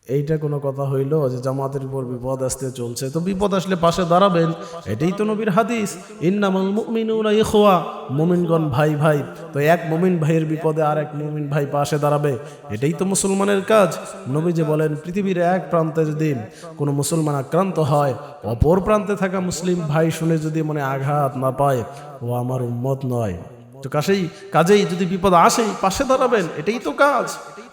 এইটা কোনো কথা হইল যে জামাতের উপর বিপদ আসতে চলছে, তো বিপদ আসলে পাশে দাঁড়াবেন, এটাই তো নবীর হাদিস, ইন্নামাল মুমিনুনা ইখওয়া, মুমিনগণ ভাই ভাই। তো এক মুমিন ভাইয়ের বিপদে আর এক মুমিন ভাই পাশে দাঁড়াবে, এটাই তো মুসলমানের কাজ। নবী যে বলেন, পৃথিবীর এক প্রান্তে যদি কোনো মুসলমান আক্রান্ত হয়, অপর প্রান্তে থাকা মুসলিম ভাই শুনে যদি মনে আঘাত না পায়, ও আমার উম্মত নয়। তো কাজেই যদি বিপদ আসেই পাশে দাঁড়াবেন, এটাই তো কাজ।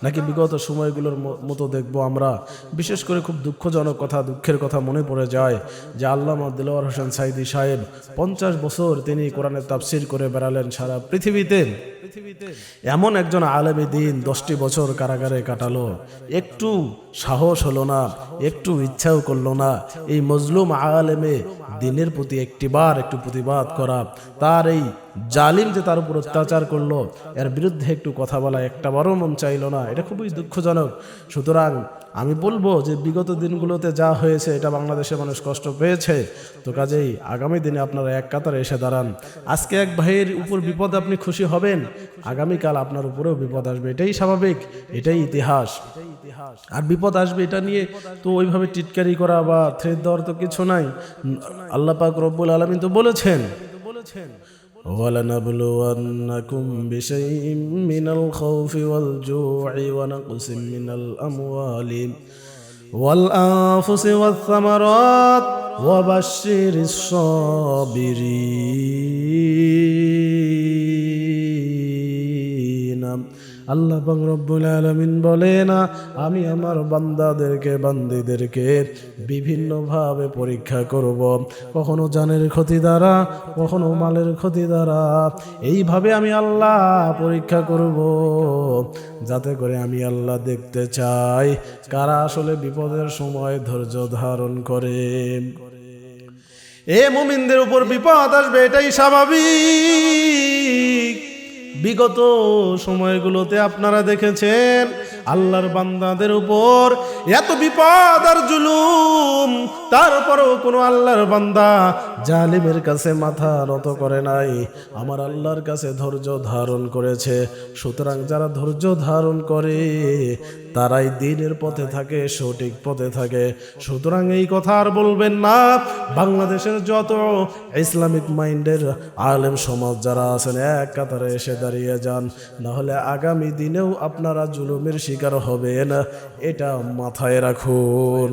নাকি বিগত সময়গুলোর মতো দেখবো আমরা, বিশেষ করে খুব দুঃখজনক কথা, দুঃখের কথা মনে পড়ে যায় যে আল্লামা দিলওয়ার হোসেন সাইদি সাহেব 50 বছর তিনি কোরআনের তাফসির করে বেড়ালেন সারা পৃথিবীতে। এমন একজন আলেমে দিন 10টি বছর কারাগারে কাটালো, একটু সাহস হলো না, একটু ইচ্ছাও করলো না এই মজলুম আলেমে দিনের প্রতি একটিবার একটু প্রতিবাদ করা, তার এই জালিম যে তার উপর অত্যাচার করলো এর বিরুদ্ধে একটু কথা বলা একটাবারও মন চাইল না। এটা খুবই দুঃখজনক। সুতরাং আমি বলবো যে বিগত দিনগুলোতে যা হয়েছে এটা বাংলাদেশের মানুষ কষ্ট পেয়েছে, তো কাজেই আগামী দিনে আপনারা এক কাতারে এসে দাঁড়ান। আজকে এক ভাইয়ের উপর বিপদ আপনি খুশি হবেন, আগামীকাল আপনার উপরেও বিপদ আসবে, এটাই স্বাভাবিক, এটাই ইতিহাস। আর বিপদ আসবে এটা নিয়ে তো ওইভাবে টিটকারি করা বা থ্রেট দেওয়ার তো কিছু নাই। আল্লাহ পাক রব্বুল আলামিন তো বলেছেন, وَلَنَبْلُوَنَّكُمْ بِشَيْءٍ مِّنَ الْخَوْفِ وَالْجُوعِ وَنَقْصٍ مِّنَ الْأَمْوَالِ وَالْأَنفُسِ وَالثَّمَرَاتِ وَبَشِّرِ الصَّابِرِينَ। আল্লাহ পাক রব্বুল আলামিন বলেন, আমি আমার বান্দাদেরকে বান্দীদেরকে বিভিন্নভাবে পরীক্ষা করব, কখনো জানের ক্ষতি দ্বারা, কখনো মালের ক্ষতি দ্বারা। এইভাবে আমি আল্লাহ পরীক্ষা করব, যাতে করে আমি আল্লাহ দেখতে চাই কারা আসলে বিপদের সময় ধৈর্য ধারণ করে। এ মুমিনদের উপর বিপদ আসবে, এটাই স্বাভাবিক। বিগত সময়গুলোতে আপনারা দেখেছেন আল্লাহর বান্দাদের উপর এত বিপদ আর জুলুম, তারপরেও কোনো আল্লাহর বান্দা জালিমের কাছে মাথা নত করে নাই, আমার আল্লাহর কাছে ধৈর্য ধারণ করেছে। সুতরাং যারা ধৈর্য ধারণ করে তারাই দিনের পথে থাকে, সঠিক পথে থাকে। সুতরাং এই কথা আর বলবেন না। বাংলাদেশের যত ইসলামিক মাইন্ডের আলেম সমাজ যারা আছেন, এক কাতারে এসে দাঁড়িয়ে যান, না হলে আগামী দিনেও আপনারা জুলুমের শিকার হবেন, এটা মাথায় রাখুন।